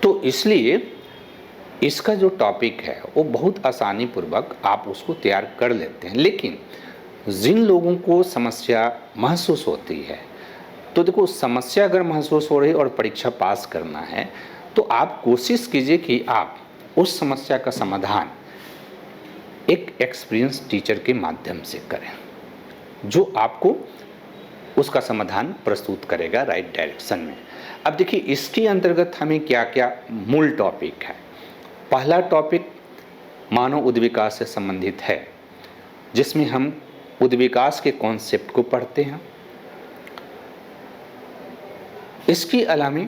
तो इसलिए इसका जो टॉपिक है वो बहुत आसानी पूर्वक आप उसको तैयार कर लेते हैं। लेकिन जिन लोगों को समस्या महसूस होती है, तो देखो समस्या अगर महसूस हो रही है और परीक्षा पास करना है, तो आप कोशिश कीजिए कि आप उस समस्या का समाधान एक एक्सपीरियंस टीचर के माध्यम से करें, जो आपको उसका समाधान प्रस्तुत करेगा राइट डायरेक्शन में। अब देखिए इसके अंतर्गत हमें क्या क्या मूल टॉपिक है। पहला टॉपिक मानव उद्विकास से संबंधित है, जिसमें हम उद्विकास के कॉन्सेप्ट को पढ़ते हैं। इसके अलावा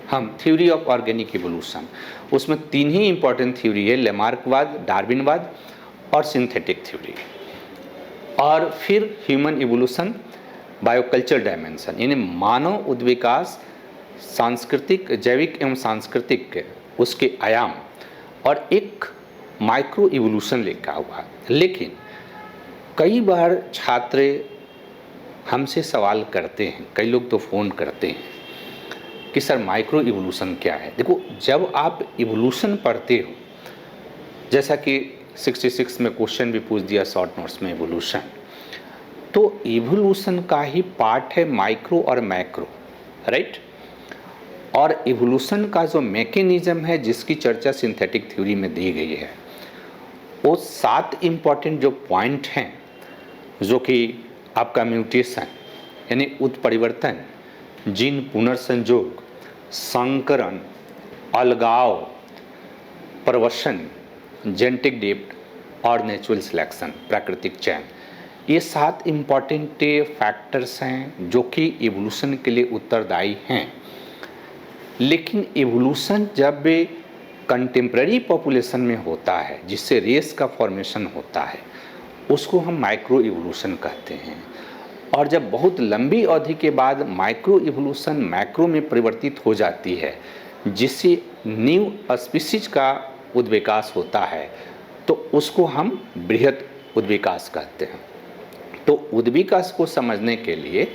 हम थ्योरी ऑफ ऑर्गेनिक इवोल्यूशन, उसमें 3 ही इंपॉर्टेंट थ्योरी है, लेमार्कवाद, डार्विनवाद और सिंथेटिक थ्योरी। और फिर ह्यूमन इवोल्यूशन, बायोकल्चर डायमेंशन, यानी मानव उद्विकास, सांस्कृतिक, जैविक एवं सांस्कृतिक उसके आयाम, और एक माइक्रो इवोल्यूशन लिखा हुआ है। लेकिन कई बार छात्र हमसे सवाल करते हैं, कई लोग तो फ़ोन करते हैं कि सर माइक्रो इवोल्यूशन क्या है। देखो जब आप इवोल्यूशन पढ़ते हो, जैसा कि 66 में क्वेश्चन भी पूछ दिया शॉर्ट नोट्स में इवोल्यूशन, तो इवोल्यूशन का ही पार्ट है माइक्रो और मैक्रो, राइट। और इवोल्यूशन का जो मैकेनिज्म है जिसकी चर्चा सिंथेटिक थ्योरी में दी गई है, वो 7 इम्पॉर्टेंट जो पॉइंट हैं, जो कि आपका म्यूटेशन यानी उत्परिवर्तन, जीन पुनर्संयोग, संकरण, अलगाव, प्रवसन, जेनेटिक डिफ्ट और नेचुरल सिलेक्शन, प्राकृतिक चयन, ये 7 इम्पॉर्टेंट फैक्टर्स हैं जो कि इवोल्यूशन के लिए उत्तरदायी हैं। लेकिन इवोल्यूशन जब कंटेम्प्रेरी पॉपुलेशन में होता है, जिससे रेस का फॉर्मेशन होता है, उसको हम माइक्रो इवोल्यूशन कहते हैं। और जब बहुत लंबी अवधि के बाद माइक्रो इवोल्यूशन मैक्रो में परिवर्तित हो जाती है, जिससे न्यू स्पीशीज का उद्विकास होता है, तो उसको हम बृहत उद्विकास कहते हैं। तो उद्विकास को समझने के लिए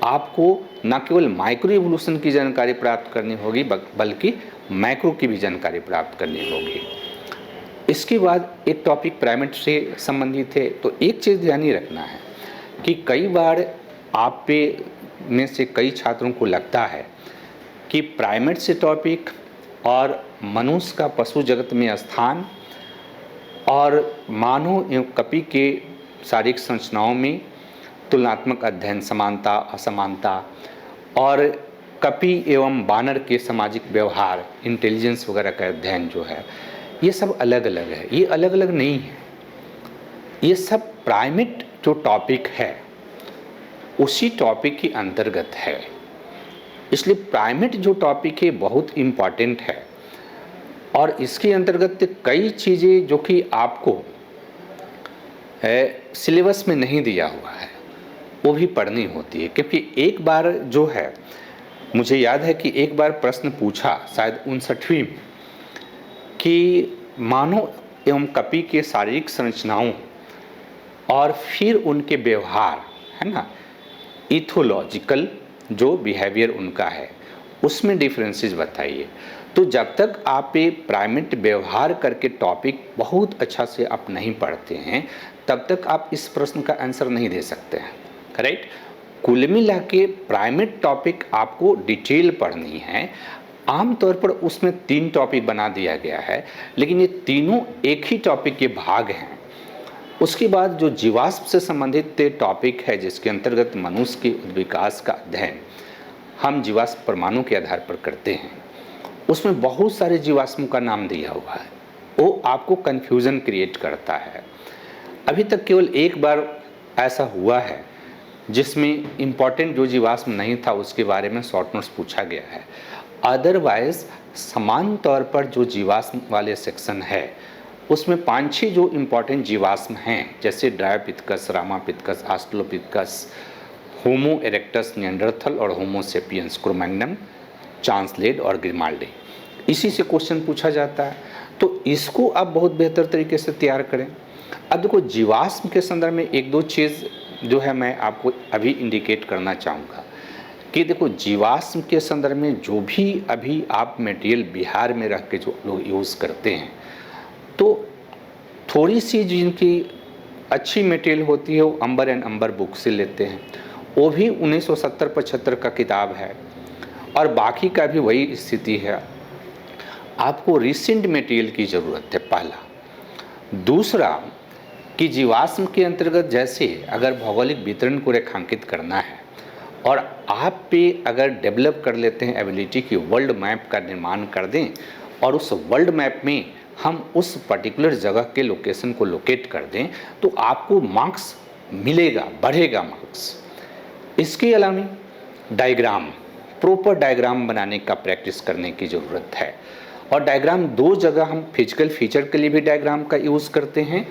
आपको न केवल माइक्रो इवोल्यूशन की जानकारी प्राप्त करनी होगी, बल्कि मैक्रो की भी जानकारी प्राप्त करनी होगी। इसके बाद एक टॉपिक प्राइमेट से संबंधित है। तो एक चीज़ ध्यान ही रखना है कि कई बार आप पे में से कई छात्रों को लगता है कि प्राइमेट से टॉपिक और मनुष्य का पशु जगत में स्थान और मानव एवं कपि के शारीरिक संरचनाओं में तुलनात्मक अध्ययन, समानता असमानता और कपि एवं बानर के सामाजिक व्यवहार, इंटेलिजेंस वगैरह का अध्ययन जो है, ये सब अलग अलग है, ये अलग अलग नहीं है। ये सब प्राइमेट जो टॉपिक है उसी टॉपिक के अंतर्गत है। इसलिए प्राइमेट जो टॉपिक है बहुत इम्पॉर्टेंट है और इसके अंतर्गत कई चीज़ें जो कि आपको सिलेबस में नहीं दिया हुआ है वो भी पढ़नी होती है। क्योंकि एक बार जो है, मुझे याद है कि एक बार प्रश्न पूछा शायद 59वीं में कि मानव एवं कपि के शारीरिक संरचनाओं और फिर उनके व्यवहार, है ना, इथोलॉजिकल जो बिहेवियर उनका है उसमें डिफरेंसेस बताइए। तो जब तक आप ये प्राइमेट व्यवहार करके टॉपिक बहुत अच्छा से आप नहीं पढ़ते हैं तब तक आप इस प्रश्न का आंसर नहीं दे सकते हैं, राइट। कुल मिला के प्राइमेट टॉपिक आपको डिटेल पढ़नी है। आमतौर पर उसमें 3 टॉपिक बना दिया गया है, लेकिन ये तीनों एक ही टॉपिक के भाग हैं। उसके बाद जो जीवाश्म से संबंधित टॉपिक है जिसके अंतर्गत मनुष्य के विकास का अध्ययन हम जीवाश्म परमाणु के आधार पर करते हैं, उसमें बहुत सारे जीवाश्मों का नाम दिया हुआ है, वो आपको कन्फ्यूज़न क्रिएट करता है। अभी तक केवल एक बार ऐसा हुआ है जिसमें इम्पॉर्टेंट जो जीवाश्म नहीं था उसके बारे में शॉर्ट नोट्स पूछा गया है। अदरवाइज समान तौर पर जो जीवाश्म वाले सेक्शन है उसमें 5-6 जो इम्पॉर्टेंट जीवाश्म हैं जैसे ड्रायोपिथेकस, रामापिथेकस, ऑस्ट्रेलोपिथेकस, होमो इरेक्टस, निएंडरथल और होमो सेपियंस, क्रो-मैग्नम, चांसलेड और ग्रिमाल्डी, इसी से क्वेश्चन पूछा जाता है। तो इसको आप बहुत बेहतर तरीके से तैयार करें। अब देखो जीवाश्म के संदर्भ में 1-2 चीज़ जो है मैं आपको अभी इंडिकेट करना चाहूँगा कि देखो जीवाश्म के संदर्भ में जो भी अभी आप मटेरियल बिहार में रख के जो लोग यूज़ करते हैं तो थोड़ी सी जिनकी अच्छी मटेरियल होती है वो अंबर एंड अंबर बुक से लेते हैं, वो भी 1970-75 का किताब है और बाकी का भी वही स्थिति है। आपको रिसेंट मटेरियल की ज़रूरत है, पहला। दूसरा कि जीवाश्म के अंतर्गत जैसे अगर भौगोलिक वितरण को रेखांकित करना है और आप पे अगर डेवलप कर लेते हैं एबिलिटी की वर्ल्ड मैप का निर्माण कर दें और उस वर्ल्ड मैप में हम उस पर्टिकुलर जगह के लोकेशन को लोकेट कर दें तो आपको मार्क्स मिलेगा, बढ़ेगा मार्क्स। इसके अलावा डायग्राम, प्रॉपर डायग्राम बनाने का प्रैक्टिस करने की ज़रूरत है। और डायग्राम 2 जगह हम फिजिकल फीचर के लिए भी डायग्राम का यूज़ करते हैं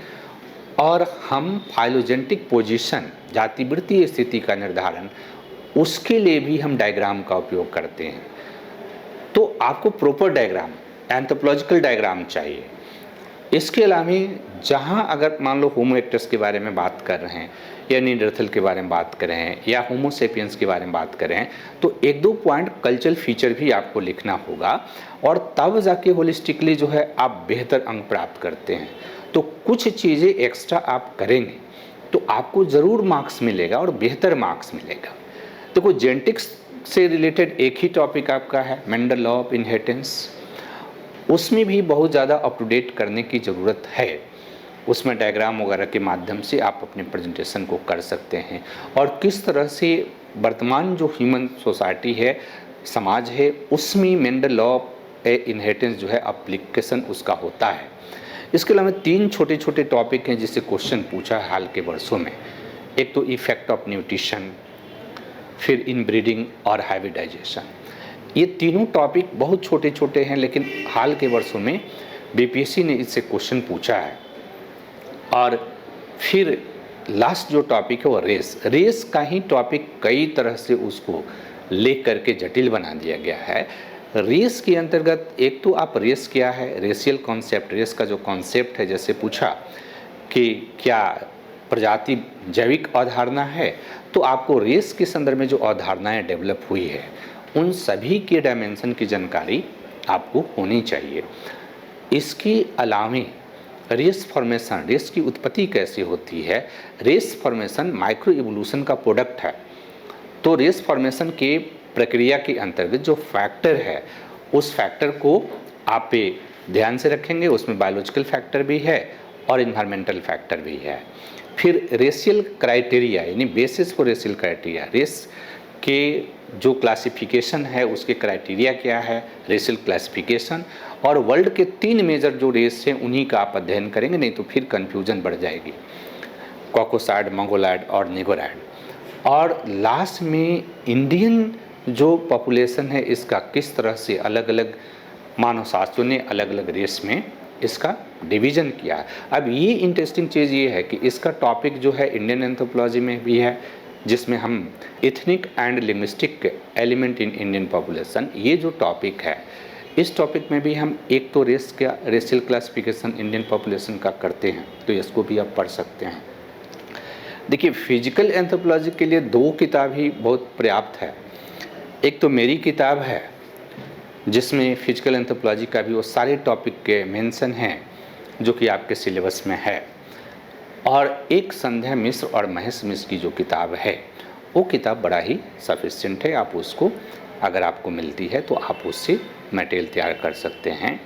और हम फाइलोजेनेटिक पोजीशन, जातिवृत्तीय स्थिति का निर्धारण, उसके लिए भी हम डायग्राम का उपयोग करते हैं। तो आपको प्रॉपर डायग्राम, एंथ्रोपोलॉजिकल डायग्राम चाहिए। इसके अलावा जहाँ अगर मान लो होमो इरेक्टस के बारे में बात कर रहे हैं या निएंडरथल के बारे में बात कर रहे हैं या होमो सेपियंस के बारे में बात कर रहे हैं तो 1-2 पॉइंट कल्चरल फीचर भी आपको लिखना होगा और तब जाके होलिस्टिकली जो है आप बेहतर अंक प्राप्त करते हैं। तो कुछ चीज़ें एक्स्ट्रा आप करेंगे तो आपको ज़रूर मार्क्स मिलेगा और बेहतर मार्क्स मिलेगा। देखो जेनेटिक्स से रिलेटेड एक ही टॉपिक आपका है मेंडल लॉ ऑफ इनहेरिटेंस, उसमें भी बहुत ज़्यादा अप टू डेट करने की ज़रूरत है। उसमें डायग्राम वगैरह के माध्यम से आप अपने प्रेजेंटेशन को कर सकते हैं और किस तरह से वर्तमान जो ह्यूमन सोसाइटी है, समाज है, उसमें मेंडल लॉ ऑफ इनहेरिटेंस जो है एप्लीकेशन उसका होता है। इसके अलावा 3 छोटे छोटे टॉपिक हैं जिससे क्वेश्चन पूछा है हाल के वर्षों में। एक तो इफेक्ट ऑफ न्यूट्रिशन, फिर इनब्रीडिंग और हाइब्रिडाइजेशन। ये तीनों टॉपिक बहुत छोटे छोटे हैं लेकिन हाल के वर्षों में बीपीएससी ने इससे क्वेश्चन पूछा है। और फिर लास्ट जो टॉपिक है वो रेस का ही टॉपिक कई तरह से उसको ले करके जटिल बना दिया गया है। रेस के अंतर्गत एक तो आप रेस क्या है, रेशियल कॉन्सेप्ट, रेस का जो कॉन्सेप्ट है, जैसे पूछा कि क्या प्रजाति जैविक अवधारणा है तो आपको रेस के संदर्भ में जो अवधारणाएँ डेवलप हुई है उन सभी के डायमेंशन की जानकारी आपको होनी चाहिए। इसके अलावा रेस फॉर्मेशन, रेस की उत्पत्ति कैसे होती है, रेस फॉर्मेशन माइक्रो इवोल्यूशन का प्रोडक्ट है। तो रेस फॉर्मेशन के प्रक्रिया के अंतर्गत जो फैक्टर है उस फैक्टर को आप पे ध्यान से रखेंगे। उसमें बायोलॉजिकल फैक्टर भी है और इन्वायरमेंटल फैक्टर भी है। फिर रेशियल क्राइटेरिया यानी basis for racial criteria, race कि जो क्लासिफिकेशन है उसके क्राइटेरिया क्या है, रेशियल क्लासिफिकेशन, और वर्ल्ड के 3 मेजर जो रेस हैं उन्हीं का आप अध्ययन करेंगे, नहीं तो फिर कन्फ्यूजन बढ़ जाएगी, कॉकोसॉइड, मंगोलॉइड और निगोरॉइड। और लास्ट में इंडियन जो पॉपुलेशन है इसका किस तरह से अलग अलग मानव शास्त्रियों ने अलग अलग रेस में इसका डिवीज़न किया है। अब ये इंटरेस्टिंग चीज़ ये है कि इसका टॉपिक जो है इंडियन एंथ्रोपोलॉजी में भी है, जिसमें हम ethnic and linguistic element in Indian population, ये जो टॉपिक है इस टॉपिक में भी हम एक तो रेस का रेशियल क्लासिफिकेशन इंडियन पॉपुलेशन का करते हैं, तो इसको भी आप पढ़ सकते हैं। देखिए, फिजिकल एंथ्रोपोलॉजी के लिए 2 किताब ही बहुत पर्याप्त है। एक तो मेरी किताब है जिसमें फिजिकल एंथ्रोपोलॉजी का भी वो सारे टॉपिक के मेंशन हैं जो कि आपके सिलेबस में है, और एक संध्या मिश्र और महेश मिश्र की जो किताब है वो किताब बड़ा ही सफिशिएंट है। आप उसको अगर आपको मिलती है तो आप उससे मटेरियल तैयार कर सकते हैं।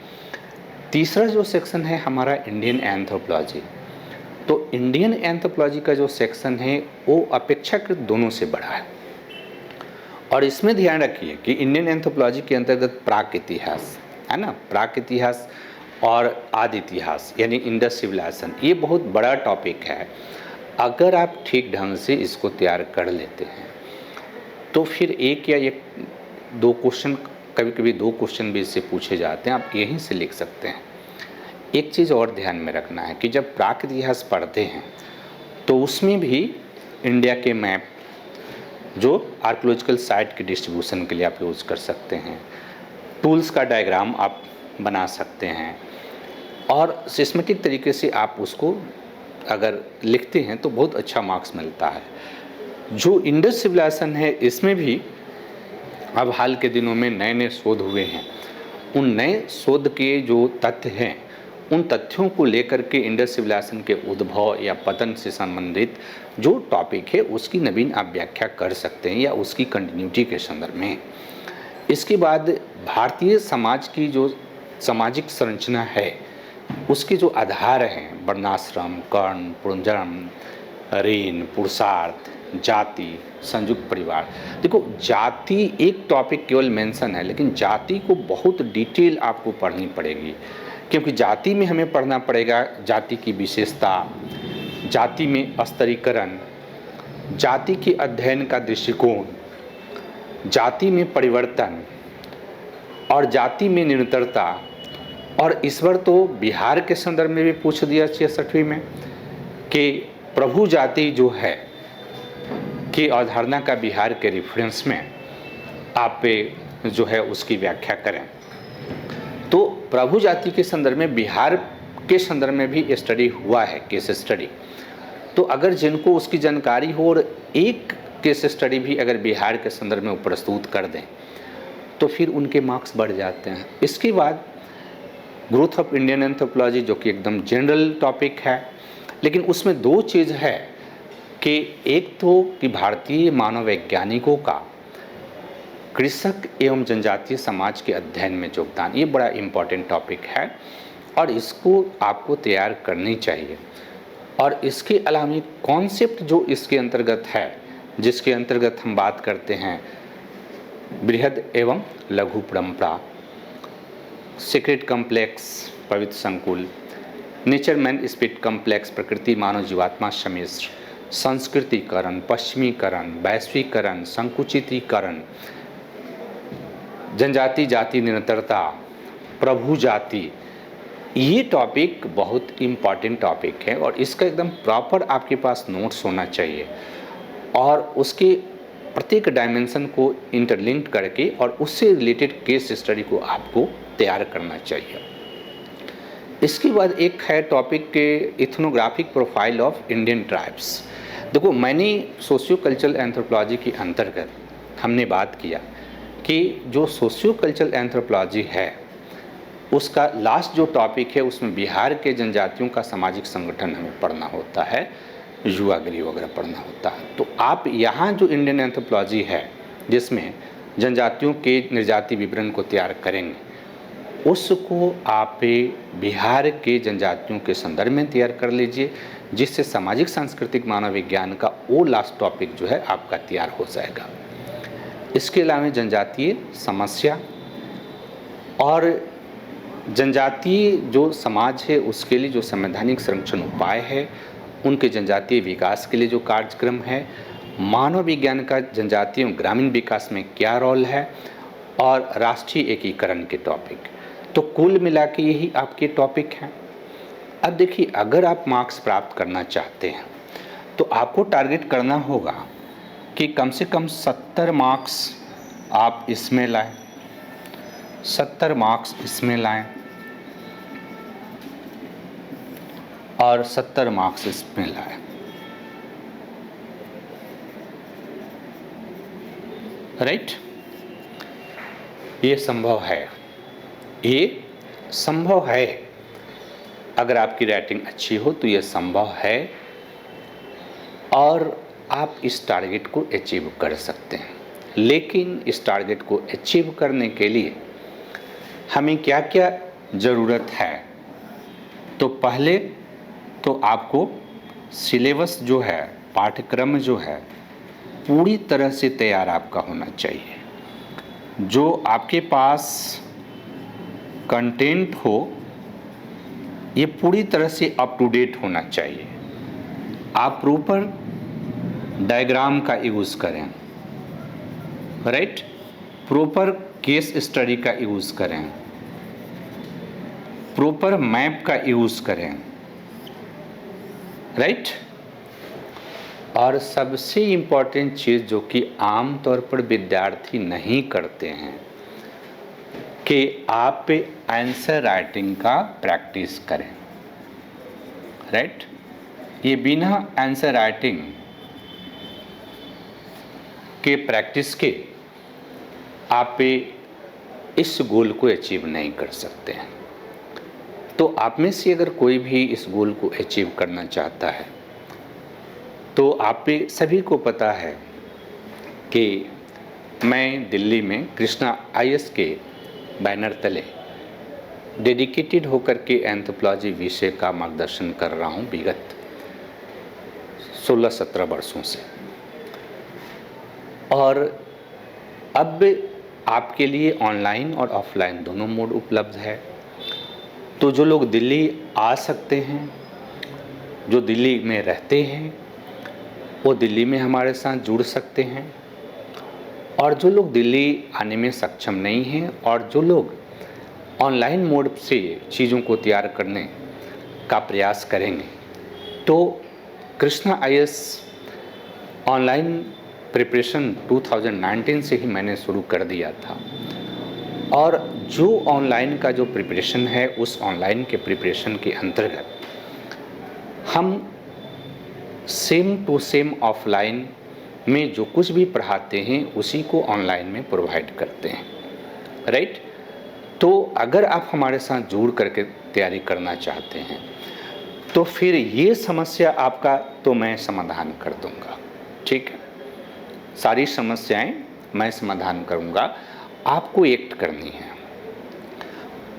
तीसरा जो सेक्शन है हमारा इंडियन एंथ्रोपोलॉजी, तो इंडियन एंथ्रोपोलॉजी का जो सेक्शन है वो अपेक्षाकृत दोनों से बड़ा है, और इसमें ध्यान रखिए कि इंडियन एंथ्रोपोलॉजी के अंतर्गत प्राक इतिहास है ना, प्राक इतिहास और आदि इतिहास यानी इंडस सिविलाइजेशन, ये बहुत बड़ा टॉपिक है। अगर आप ठीक ढंग से इसको तैयार कर लेते हैं तो फिर एक या एक 2 क्वेश्चन, कभी कभी 2 क्वेश्चन भी इससे पूछे जाते हैं, आप यहीं से लिख सकते हैं। एक चीज़ और ध्यान में रखना है कि जब प्राक इतिहास पढ़ते हैं तो उसमें भी इंडिया के मैप जो आर्कियोलॉजिकल साइट के डिस्ट्रीब्यूशन के लिए आप यूज़ कर सकते हैं, टूल्स का डायग्राम आप बना सकते हैं, और सिस्टमेटिक तरीके से आप उसको अगर लिखते हैं तो बहुत अच्छा मार्क्स मिलता है। जो इंडस सिविलाइजेशन है इसमें भी अब हाल के दिनों में नए नए शोध हुए हैं, उन नए शोध के जो तथ्य हैं उन तथ्यों को लेकर के इंडस सिविलाइजेशन के उद्भव या पतन से संबंधित जो टॉपिक है उसकी नवीन आप व्याख्या कर सकते हैं या उसकी कंटिन्यूटी के संदर्भ में। इसके बाद भारतीय समाज की जो सामाजिक संरचना है उसके जो आधार हैं, वर्णाश्रम, कर्ण, पुंजरम, ऋण, पुरुषार्थ, जाति, संयुक्त परिवार। देखो, जाति एक टॉपिक केवल मेंशन है, लेकिन जाति को बहुत डिटेल आपको पढ़नी पड़ेगी, क्योंकि जाति में हमें पढ़ना पड़ेगा जाति की विशेषता, जाति में स्तरीकरण, जाति के अध्ययन का दृष्टिकोण, जाति में परिवर्तन और जाति में निरंतरता। और इस बार तो बिहार के संदर्भ में भी पूछ दिया 66वीं में कि प्रभु जाति जो है की अवधारणा का बिहार के रेफरेंस में आप जो है उसकी व्याख्या करें। तो प्रभु जाति के संदर्भ में बिहार के संदर्भ में भी स्टडी हुआ है, केस स्टडी। तो अगर जिनको उसकी जानकारी हो और एक केस स्टडी भी अगर बिहार के संदर्भ में वो प्रस्तुत कर दें तो फिर उनके मार्क्स बढ़ जाते हैं। इसके बाद ग्रोथ ऑफ इंडियन एंथ्रोपोलॉजी जो कि एकदम जनरल टॉपिक है, लेकिन उसमें 2 चीज़ है कि एक तो कि भारतीय मानव वैज्ञानिकों का कृषक एवं जनजातीय समाज के अध्ययन में योगदान, ये बड़ा इम्पॉर्टेंट टॉपिक है और इसको आपको तैयार करनी चाहिए। और इसके अलावा कॉन्सेप्ट जो इसके अंतर्गत है, जिसके अंतर्गत हम बात करते हैं बृहद एवं लघु परंपरा, सीक्रेट कॉम्प्लेक्स, पवित्र संकुल, नेचर मैन स्पिरिट कॉम्प्लेक्स, प्रकृति मानव जीवात्मा सम्मिश्र, संस्कृतिकरण, पश्चिमीकरण, वैश्वीकरण, संकुचितीकरण, जनजाति जाति निरंतरता, प्रभु जाति, ये टॉपिक बहुत इम्पॉर्टेंट टॉपिक है और इसका एकदम प्रॉपर आपके पास नोट्स होना चाहिए और उसके प्रत्येक डायमेंशन को इंटरलिंक करके और उससे रिलेटेड केस स्टडी को आपको तैयार करना चाहिए। इसके बाद एक है टॉपिक के ethnographic profile of Indian tribes. देखो, मैंने सोशियो कल्चरल एंथ्रोपोलॉजी के अंतर्गत हमने बात किया कि जो सोशियो कल्चरल एंथ्रोपोलॉजी है उसका लास्ट जो टॉपिक है उसमें बिहार के जनजातियों का सामाजिक संगठन हमें पढ़ना होता है, युवागृह वगैरह पढ़ना होता है। तो आप यहाँ जो इंडियन एंथ्रोपोलॉजी है जिसमें जनजातियों के निर्जाति विवरण को तैयार करेंगे उसको आप बिहार के जनजातियों के संदर्भ में तैयार कर लीजिए, जिससे सामाजिक सांस्कृतिक मानव विज्ञान का वो लास्ट टॉपिक जो है आपका तैयार हो जाएगा। इसके अलावा जनजातीय समस्या और जनजातीय जो समाज है उसके लिए जो संवैधानिक संरक्षण उपाय है, उनके जनजातीय विकास के लिए जो कार्यक्रम है, मानव विज्ञान का जनजातीय और ग्रामीण विकास में क्या रोल है, और राष्ट्रीय एकीकरण के टॉपिक। तो कुल मिला के यही आपके टॉपिक हैं। अब देखिए, अगर आप मार्क्स प्राप्त करना चाहते हैं तो आपको टारगेट करना होगा कि कम से कम 70 मार्क्स आप इसमें लाएं, 70 मार्क्स इसमें लाएं और 70 मार्क्स इसमें लाएं। राइट? ये संभव है, ये संभव है। अगर आपकी राइटिंग अच्छी हो तो ये संभव है और आप इस टारगेट को अचीव कर सकते हैं। लेकिन इस टारगेट को अचीव करने के लिए हमें क्या क्या ज़रूरत है? तो पहले तो आपको सिलेबस जो है, पाठ्यक्रम जो है, पूरी तरह से तैयार आपका होना चाहिए। जो आपके पास कंटेंट हो ये पूरी तरह से अप टू डेट होना चाहिए। आप प्रॉपर डायग्राम का यूज़ करें, राइट? प्रॉपर केस स्टडी का यूज़ करें, प्रॉपर मैप का यूज़ करें, राइट? और सबसे इम्पॉर्टेंट चीज़ जो कि आम तौर पर विद्यार्थी नहीं करते हैं कि आप आंसर राइटिंग का प्रैक्टिस करें, राइट? ये बिना आंसर राइटिंग के प्रैक्टिस के आप इस गोल को अचीव नहीं कर सकते हैं। तो आप में से अगर कोई भी इस गोल को अचीव करना चाहता है तो आप सभी को पता है कि मैं दिल्ली में कृष्णा IAS के बैनर तले डेडिकेटेड होकर के एंथ्रोपोलॉजी विषय का मार्गदर्शन कर रहा हूँ विगत 16-17 वर्षों से। और अब आपके लिए ऑनलाइन और ऑफलाइन दोनों मोड उपलब्ध है। तो जो लोग दिल्ली आ सकते हैं, जो दिल्ली में रहते हैं, वो दिल्ली में हमारे साथ जुड़ सकते हैं। और जो लोग दिल्ली आने में सक्षम नहीं हैं और जो लोग ऑनलाइन मोड से चीज़ों को तैयार करने का प्रयास करेंगे, तो कृष्णा IAS ऑनलाइन प्रिपरेशन 2019 से ही मैंने शुरू कर दिया था। और जो ऑनलाइन का जो प्रिपरेशन है, उस ऑनलाइन के प्रिपरेशन के अंतर्गत हम सेम टू सेम ऑफलाइन में जो कुछ भी पढ़ाते हैं उसी को ऑनलाइन में प्रोवाइड करते हैं, राइट? तो अगर आप हमारे साथ जुड़ करके तैयारी करना चाहते हैं तो फिर ये समस्या आपका तो मैं समाधान कर दूंगा, ठीक है? सारी समस्याएं मैं समाधान करूंगा। आपको एक्ट करनी है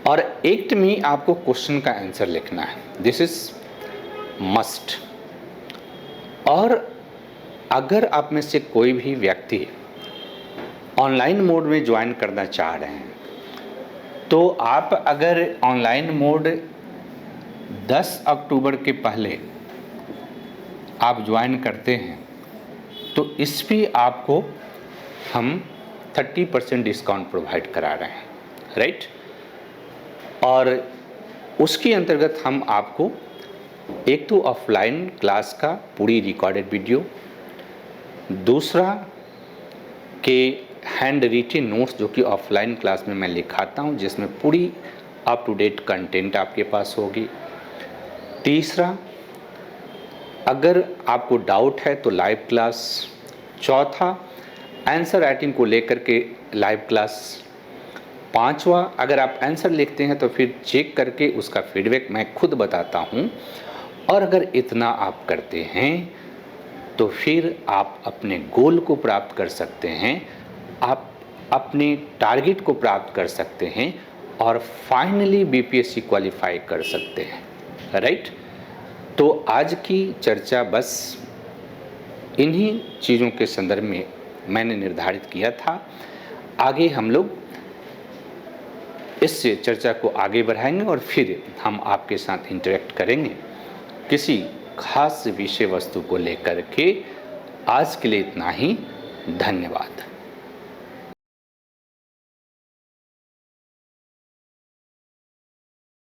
और एक्ट में आपको क्वेश्चन का आंसर लिखना है। This is must. और अगर आप में से कोई भी व्यक्ति ऑनलाइन मोड में ज्वाइन करना चाह रहे हैं तो आप अगर ऑनलाइन मोड 10 अक्टूबर के पहले आप ज्वाइन करते हैं तो इस पे आपको हम 30% डिस्काउंट प्रोवाइड करा रहे हैं, राइट? और उसके अंतर्गत हम आपको एक तो ऑफलाइन क्लास का पूरी रिकॉर्डेड वीडियो, दूसरा के हैंड रिटन नोट्स जो कि ऑफलाइन क्लास में मैं लिखाता हूं जिसमें पूरी अप टू डेट कंटेंट आपके पास होगी, तीसरा अगर आपको डाउट है तो लाइव क्लास, चौथा आंसर राइटिंग को लेकर के लाइव क्लास, पांचवा अगर आप आंसर लिखते हैं तो फिर चेक करके उसका फीडबैक मैं खुद बताता हूं। और अगर इतना आप करते हैं तो फिर आप अपने गोल को प्राप्त कर सकते हैं, आप अपने टारगेट को प्राप्त कर सकते हैं और फाइनली BPSC क्वालिफाई कर सकते हैं, राइट? तो आज की चर्चा बस इन्हीं चीज़ों के संदर्भ में मैंने निर्धारित किया था। आगे हम लोग इस चर्चा को आगे बढ़ाएंगे और फिर हम आपके साथ इंटरेक्ट करेंगे किसी खास विषय वस्तु को लेकर के। आज के लिए इतना ही। धन्यवाद।